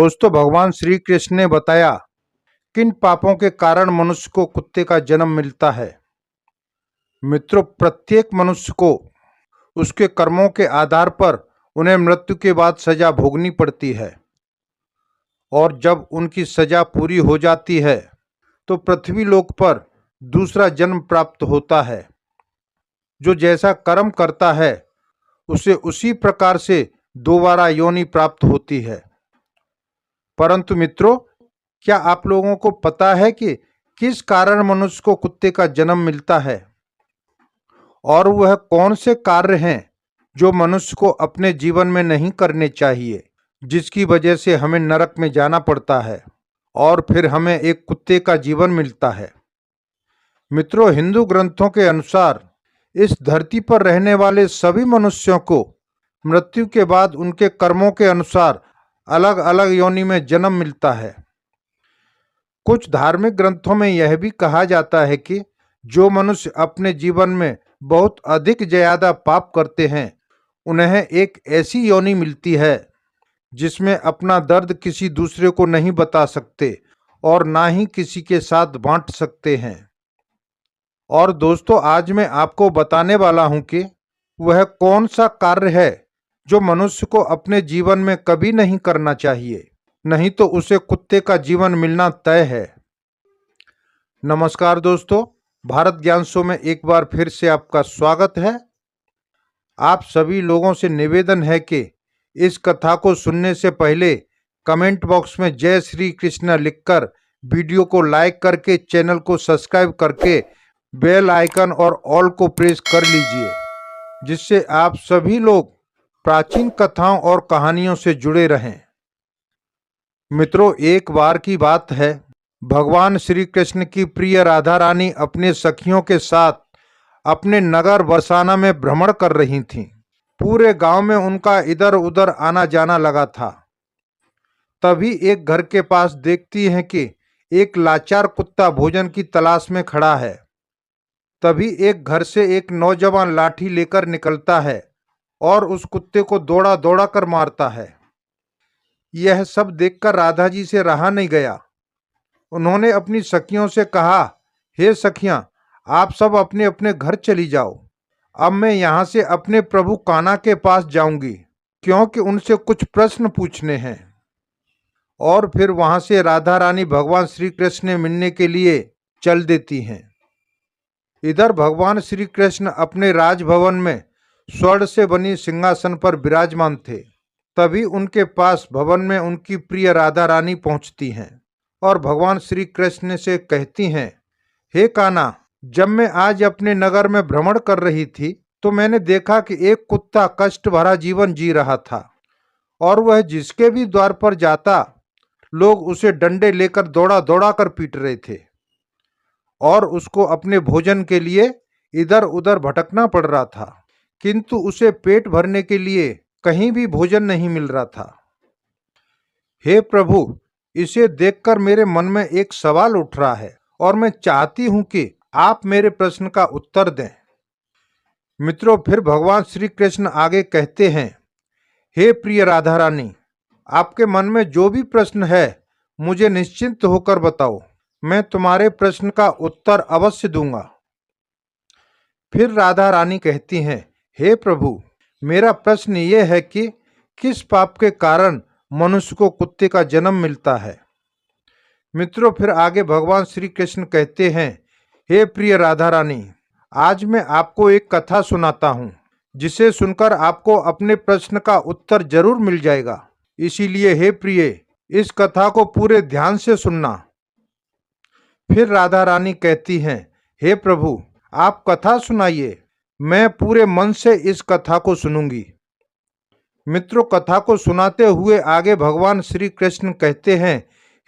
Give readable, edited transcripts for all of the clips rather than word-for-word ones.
दोस्तों, भगवान श्री कृष्ण ने बताया किन पापों के कारण मनुष्य को कुत्ते का जन्म मिलता है। मित्रों, प्रत्येक मनुष्य को उसके कर्मों के आधार पर उन्हें मृत्यु के बाद सजा भोगनी पड़ती है और जब उनकी सजा पूरी हो जाती है तो पृथ्वी लोक पर दूसरा जन्म प्राप्त होता है। जो जैसा कर्म करता है उसे उसी प्रकार से दोबारा योनि प्राप्त होती है। परंतु मित्रों, क्या आप लोगों को पता है कि किस कारण मनुष्य को कुत्ते का जन्म मिलता है और वह कौन से कार्य हैं जो मनुष्य को अपने जीवन में नहीं करने चाहिए, जिसकी वजह से हमें नरक में जाना पड़ता है और फिर हमें एक कुत्ते का जीवन मिलता है। मित्रों, हिंदू ग्रंथों के अनुसार इस धरती पर रहने वाले सभी मनुष्यों को मृत्यु के बाद उनके कर्मों के अनुसार अलग अलग योनि में जन्म मिलता है। कुछ धार्मिक ग्रंथों में यह भी कहा जाता है कि जो मनुष्य अपने जीवन में बहुत अधिक ज्यादा पाप करते हैं उन्हें एक ऐसी योनि मिलती है जिसमें अपना दर्द किसी दूसरे को नहीं बता सकते और ना ही किसी के साथ बांट सकते हैं। और दोस्तों, आज मैं आपको बताने वाला हूं कि वह कौन सा कार्य है जो मनुष्य को अपने जीवन में कभी नहीं करना चाहिए, नहीं तो उसे कुत्ते का जीवन मिलना तय है। नमस्कार दोस्तों, भारत ज्ञान शो में एक बार फिर से आपका स्वागत है। आप सभी लोगों से निवेदन है कि इस कथा को सुनने से पहले कमेंट बॉक्स में जय श्री कृष्ण लिखकर वीडियो को लाइक करके चैनल को सब्सक्राइब करके बेल आइकन और ऑल को प्रेस कर लीजिए, जिससे आप सभी लोग प्राचीन कथाओं और कहानियों से जुड़े रहें। मित्रों, एक बार की बात है, भगवान श्री कृष्ण की प्रिय राधा रानी अपने सखियों के साथ अपने नगर बरसाना में भ्रमण कर रही थीं। पूरे गांव में उनका इधर उधर आना जाना लगा था। तभी एक घर के पास देखती हैं कि एक लाचार कुत्ता भोजन की तलाश में खड़ा है। तभी एक घर से एक नौजवान लाठी लेकर निकलता है और उस कुत्ते को दौड़ा दौड़ा कर मारता है। यह सब देखकर राधा जी से रहा नहीं गया। उन्होंने अपनी सखियों से कहा, हे सखियां, आप सब अपने अपने घर चली जाओ। अब मैं यहाँ से अपने प्रभु कान्हा के पास जाऊंगी, क्योंकि उनसे कुछ प्रश्न पूछने हैं। और फिर वहां से राधा रानी भगवान श्री कृष्ण से मिलने के लिए चल देती हैं। इधर भगवान श्री कृष्ण अपने राजभवन में स्वर्ण से बनी सिंहासन पर विराजमान थे। तभी उनके पास भवन में उनकी प्रिय राधा रानी पहुंचती हैं और भगवान श्री कृष्ण से कहती हैं, हे कान्हा, जब मैं आज अपने नगर में भ्रमण कर रही थी तो मैंने देखा कि एक कुत्ता कष्ट भरा जीवन जी रहा था और वह जिसके भी द्वार पर जाता लोग उसे डंडे लेकर दौड़ा दौड़ा कर पीट रहे थे और उसको अपने भोजन के लिए इधर उधर भटकना पड़ रहा था, किंतु उसे पेट भरने के लिए कहीं भी भोजन नहीं मिल रहा था। हे प्रभु, इसे देखकर मेरे मन में एक सवाल उठ रहा है और मैं चाहती हूं कि आप मेरे प्रश्न का उत्तर दें। मित्रों, फिर भगवान श्री कृष्ण आगे कहते हैं, हे प्रिय राधा रानी, आपके मन में जो भी प्रश्न है मुझे निश्चिंत होकर बताओ, मैं तुम्हारे प्रश्न का उत्तर अवश्य दूंगा। फिर राधा रानी कहती हैं, हे प्रभु, मेरा प्रश्न ये है कि किस पाप के कारण मनुष्य को कुत्ते का जन्म मिलता है। मित्रों, फिर आगे भगवान श्री कृष्ण कहते हैं, हे प्रिय राधा रानी, आज मैं आपको एक कथा सुनाता हूँ जिसे सुनकर आपको अपने प्रश्न का उत्तर जरूर मिल जाएगा। इसीलिए हे प्रिय, इस कथा को पूरे ध्यान से सुनना। फिर राधा रानी कहती हैं, हे प्रभु, आप कथा सुनाइए, मैं पूरे मन से इस कथा को सुनूंगी। मित्रों, कथा को सुनाते हुए आगे भगवान श्री कृष्ण कहते हैं,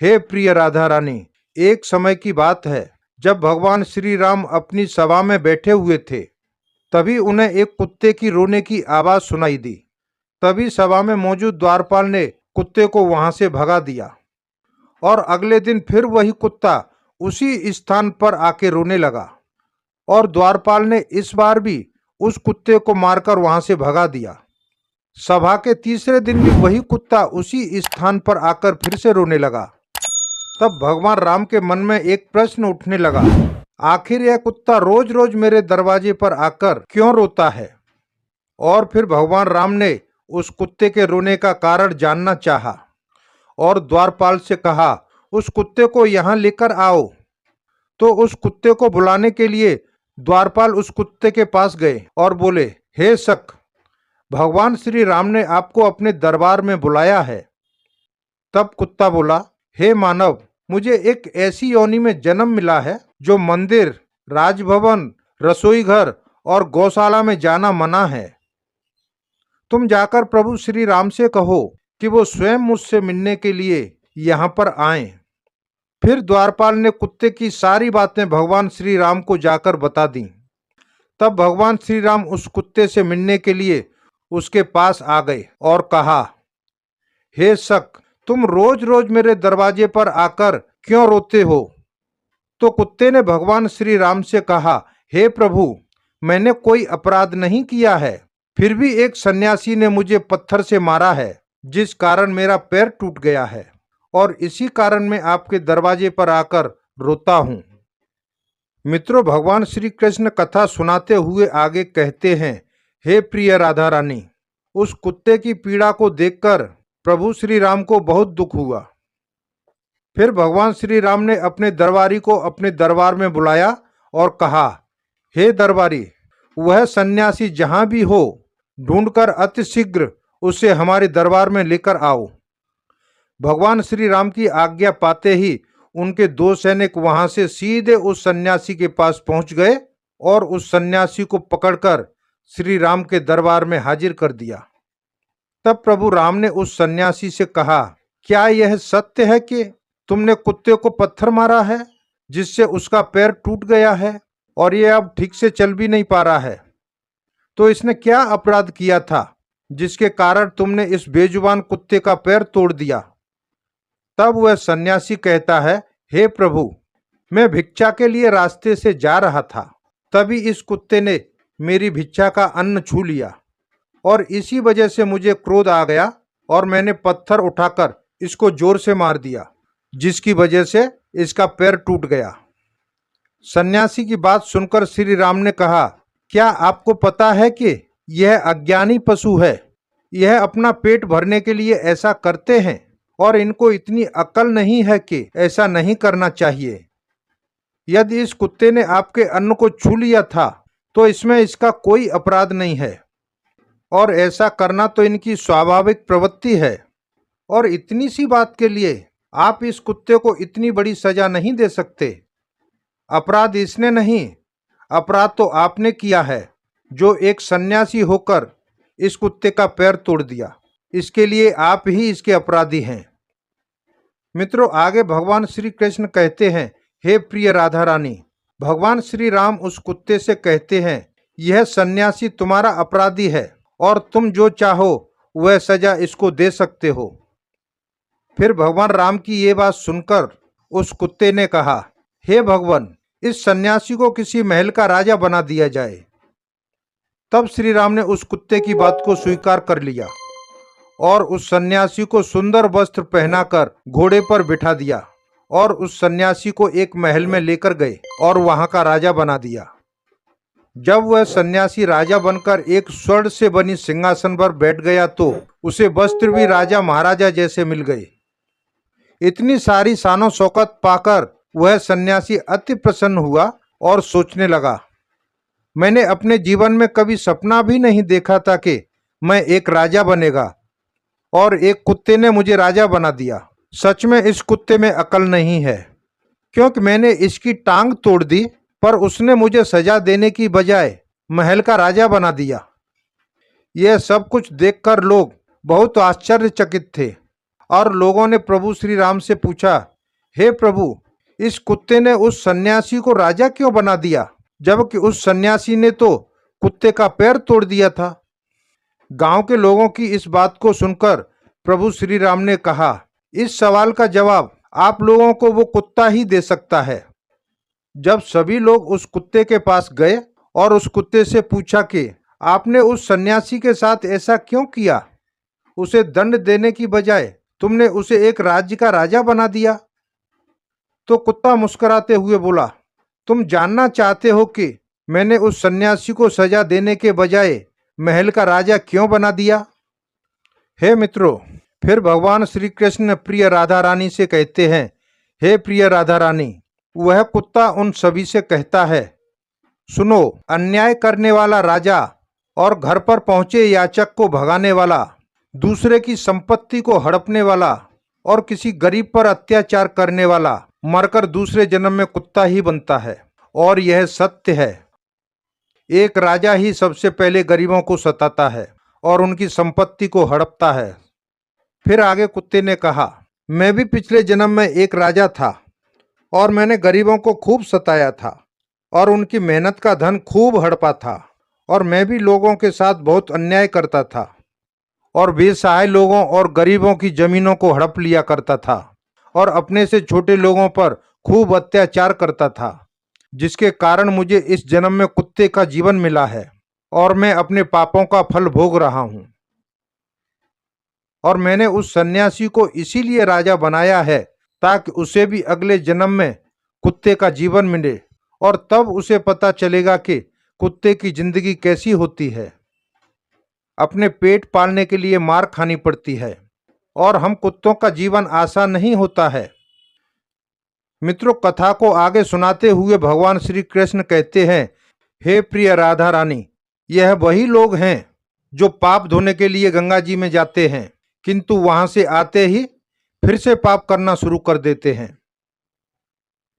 हे प्रिय राधा रानी, एक समय की बात है जब भगवान श्री राम अपनी सभा में बैठे हुए थे। तभी उन्हें एक कुत्ते की रोने की आवाज सुनाई दी। तभी सभा में मौजूद द्वारपाल ने कुत्ते को वहां से भगा दिया और अगले दिन फिर वही कुत्ता उसी स्थान पर आके रोने लगा और द्वारपाल ने इस बार भी उस कुत्ते को मारकर वहां से भगा दिया। सभा के तीसरे दिन भी वही कुत्ता उसी स्थान पर आकर फिर से रोने लगा। तब भगवान राम के मन में एक प्रश्न उठने लगा, आखिर यह कुत्ता रोज रोज मेरे दरवाजे पर आकर क्यों रोता है? और फिर भगवान राम ने उस कुत्ते के रोने का कारण जानना चाहा और द्वारपाल से कहा, उस कुत्ते को यहाँ लेकर आओ। तो उस कुत्ते को बुलाने के लिए द्वारपाल उस कुत्ते के पास गए और बोले, हे शक, भगवान श्री राम ने आपको अपने दरबार में बुलाया है। तब कुत्ता बोला, हे मानव, मुझे एक ऐसी योनि में जन्म मिला है जो मंदिर, राजभवन, रसोई घर और गौशाला में जाना मना है। तुम जाकर प्रभु श्री राम से कहो कि वो स्वयं मुझसे मिलने के लिए यहाँ पर आएं। फिर द्वारपाल ने कुत्ते की सारी बातें भगवान श्री राम को जाकर बता दी। तब भगवान श्री राम उस कुत्ते से मिलने के लिए उसके पास आ गए और कहा, हे शक, तुम रोज रोज मेरे दरवाजे पर आकर क्यों रोते हो? तो कुत्ते ने भगवान श्री राम से कहा, हे प्रभु, मैंने कोई अपराध नहीं किया है, फिर भी एक सन्यासी ने मुझे पत्थर से मारा है, जिस कारण मेरा पैर टूट गया है, और इसी कारण मैं आपके दरवाजे पर आकर रोता हूँ। मित्रों, भगवान श्री कृष्ण कथा सुनाते हुए आगे कहते हैं, हे प्रिय राधा रानी, उस कुत्ते की पीड़ा को देखकर प्रभु श्री राम को बहुत दुख हुआ। फिर भगवान श्री राम ने अपने दरबारी को अपने दरबार में बुलाया और कहा, हे दरबारी, वह सन्यासी जहां भी हो, ढूंढकर अतिशीघ्र उसे हमारे दरबार में लेकर आओ। भगवान श्री राम की आज्ञा पाते ही उनके दो सैनिक वहां से सीधे उस सन्यासी के पास पहुंच गए और उस सन्यासी को पकड़कर श्री राम के दरबार में हाजिर कर दिया। तब प्रभु राम ने उस सन्यासी से कहा, क्या यह सत्य है कि तुमने कुत्ते को पत्थर मारा है, जिससे उसका पैर टूट गया है और यह अब ठीक से चल भी नहीं पा रहा है? तो इसने क्या अपराध किया था जिसके कारण तुमने इस बेजुबान कुत्ते का पैर तोड़ दिया? तब वह सन्यासी कहता है, हे प्रभु, मैं भिक्षा के लिए रास्ते से जा रहा था, तभी इस कुत्ते ने मेरी भिक्षा का अन्न छू लिया और इसी वजह से मुझे क्रोध आ गया और मैंने पत्थर उठाकर इसको जोर से मार दिया, जिसकी वजह से इसका पैर टूट गया। सन्यासी की बात सुनकर श्री राम ने कहा, क्या आपको पता है कि यह अज्ञानी पशु है? यह अपना पेट भरने के लिए ऐसा करते हैं और इनको इतनी अक्ल नहीं है कि ऐसा नहीं करना चाहिए। यदि इस कुत्ते ने आपके अन्न को छू लिया था तो इसमें इसका कोई अपराध नहीं है और ऐसा करना तो इनकी स्वाभाविक प्रवृत्ति है, और इतनी सी बात के लिए आप इस कुत्ते को इतनी बड़ी सजा नहीं दे सकते। अपराध इसने नहीं, अपराध तो आपने किया है जो एक सन्यासी होकर इस कुत्ते का पैर तोड़ दिया। इसके लिए आप ही इसके अपराधी हैं। मित्रों, आगे भगवान श्री कृष्ण कहते हैं, हे प्रिय राधा रानी, भगवान श्री राम उस कुत्ते से कहते हैं, यह सन्यासी तुम्हारा अपराधी है और तुम जो चाहो वह सजा इसको दे सकते हो। फिर भगवान राम की ये बात सुनकर उस कुत्ते ने कहा, हे भगवान, इस सन्यासी को किसी महल का राजा बना दिया जाए। तब श्री राम ने उस कुत्ते की बात को स्वीकार कर लिया और उस सन्यासी को सुंदर वस्त्र पहनाकर घोड़े पर बिठा दिया और उस सन्यासी को एक महल में लेकर गए और वहां का राजा बना दिया। जब वह सन्यासी राजा बनकर एक स्वर्ण से बनी सिंहासन पर बैठ गया तो उसे वस्त्र भी राजा महाराजा जैसे मिल गए। इतनी सारी शानो शौकत पाकर वह सन्यासी अति प्रसन्न हुआ और सोचने लगा, मैंने अपने जीवन में कभी सपना भी नहीं देखा था कि मैं एक राजा बनेगा और एक कुत्ते ने मुझे राजा बना दिया। सच में इस कुत्ते में अकल नहीं है, क्योंकि मैंने इसकी टांग तोड़ दी पर उसने मुझे सजा देने की बजाय महल का राजा बना दिया। यह सब कुछ देखकर लोग बहुत आश्चर्यचकित थे और लोगों ने प्रभु श्री राम से पूछा, हे प्रभु, इस कुत्ते ने उस सन्यासी को राजा क्यों बना दिया, जबकि उस सन्यासी ने तो कुत्ते का पैर तोड़ दिया था? गांव के लोगों की इस बात को सुनकर प्रभु श्री राम ने कहा, इस सवाल का जवाब आप लोगों को वो कुत्ता ही दे सकता है। जब सभी लोग उस कुत्ते के पास गए और उस कुत्ते से पूछा कि आपने उस सन्यासी के साथ ऐसा क्यों किया? उसे दंड देने की बजाय तुमने उसे एक राज्य का राजा बना दिया। तो कुत्ता मुस्कुराते हुए बोला, तुम जानना चाहते हो कि मैंने उस सन्यासी को सजा देने के बजाय महल का राजा क्यों बना दिया? हे मित्रों, फिर भगवान श्री कृष्ण प्रिय राधा रानी से कहते हैं, हे प्रिय राधा रानी, वह कुत्ता उन सभी से कहता है, सुनो, अन्याय करने वाला राजा और घर पर पहुंचे याचक को भगाने वाला, दूसरे की संपत्ति को हड़पने वाला और किसी गरीब पर अत्याचार करने वाला मरकर दूसरे जन्म में कुत्ता ही बनता है। और यह सत्य है। एक राजा ही सबसे पहले गरीबों को सताता है और उनकी संपत्ति को हड़पता है। फिर आगे कुत्ते ने कहा, मैं भी पिछले जन्म में एक राजा था और मैंने गरीबों को खूब सताया था और उनकी मेहनत का धन खूब हड़पा था और मैं भी लोगों के साथ बहुत अन्याय करता था और बेसहाय लोगों और गरीबों की जमीनों को हड़प लिया करता था और अपने से छोटे लोगों पर खूब अत्याचार करता था, जिसके कारण मुझे इस जन्म में कुत्ते का जीवन मिला है और मैं अपने पापों का फल भोग रहा हूँ। और मैंने उस सन्यासी को इसीलिए राजा बनाया है ताकि उसे भी अगले जन्म में कुत्ते का जीवन मिले और तब उसे पता चलेगा कि कुत्ते की जिंदगी कैसी होती है। अपने पेट पालने के लिए मार खानी पड़ती है और हम कुत्तों का जीवन आसान नहीं होता है। मित्रों, कथा को आगे सुनाते हुए भगवान श्री कृष्ण कहते हैं, हे प्रिय राधा रानी, यह वही लोग हैं जो पाप धोने के लिए गंगा जी में जाते हैं किंतु वहां से आते ही फिर से पाप करना शुरू कर देते हैं।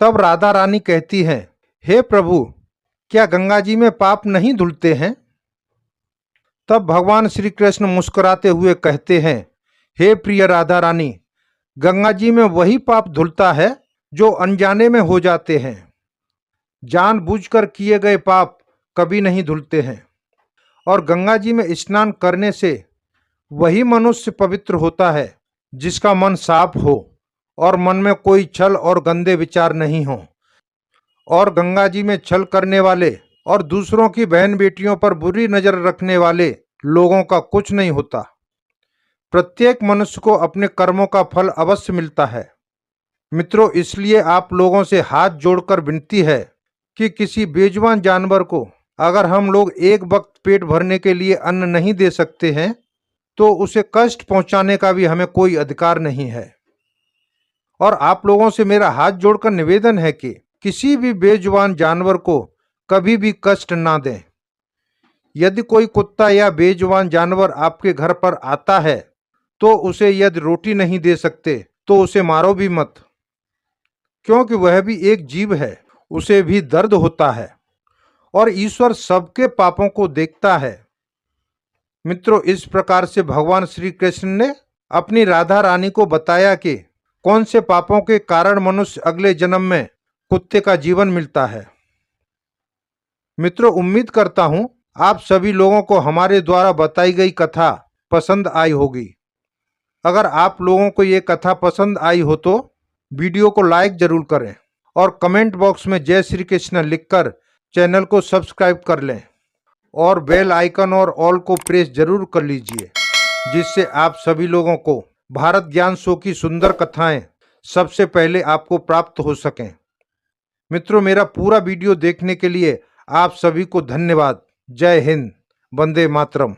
तब राधा रानी कहती हैं, हे प्रभु, क्या गंगा जी में पाप नहीं धुलते हैं? तब भगवान श्री कृष्ण मुस्कुराते हुए कहते हैं, हे प्रिय राधा रानी, गंगा जी में वही पाप धुलता है जो अनजाने में हो जाते हैं। जानबूझकर किए गए पाप कभी नहीं धुलते हैं। और गंगा जी में स्नान करने से वही मनुष्य पवित्र होता है जिसका मन साफ हो और मन में कोई छल और गंदे विचार नहीं हो। और गंगा जी में छल करने वाले और दूसरों की बहन बेटियों पर बुरी नजर रखने वाले लोगों का कुछ नहीं होता। प्रत्येक मनुष्य को अपने कर्मों का फल अवश्य मिलता है। मित्रों, इसलिए आप लोगों से हाथ जोड़कर विनती है कि किसी बेजुबान जानवर को अगर हम लोग एक वक्त पेट भरने के लिए अन्न नहीं दे सकते हैं तो उसे कष्ट पहुंचाने का भी हमें कोई अधिकार नहीं है। और आप लोगों से मेरा हाथ जोड़कर निवेदन है कि किसी भी बेजुबान जानवर को कभी भी कष्ट ना दें। यदि कोई कुत्ता या बेजुबान जानवर आपके घर पर आता है तो उसे यदि रोटी नहीं दे सकते तो उसे मारो भी मत, क्योंकि वह भी एक जीव है, उसे भी दर्द होता है और ईश्वर सबके पापों को देखता है। मित्रों, इस प्रकार से भगवान श्री कृष्ण ने अपनी राधा रानी को बताया कि कौन से पापों के कारण मनुष्य अगले जन्म में कुत्ते का जीवन मिलता है। मित्रों, उम्मीद करता हूं आप सभी लोगों को हमारे द्वारा बताई गई कथा पसंद आई होगी। अगर आप लोगों को ये कथा पसंद आई हो तो वीडियो को लाइक जरूर करें और कमेंट बॉक्स में जय श्री कृष्ण लिखकर चैनल को सब्सक्राइब कर लें और बेल आइकन और ऑल को प्रेस जरूर कर लीजिए, जिससे आप सभी लोगों को भारत ज्ञान शो की सुंदर कथाएं सबसे पहले आपको प्राप्त हो सकें। मित्रों, मेरा पूरा वीडियो देखने के लिए आप सभी को धन्यवाद। जय हिंद, वंदे मातरम।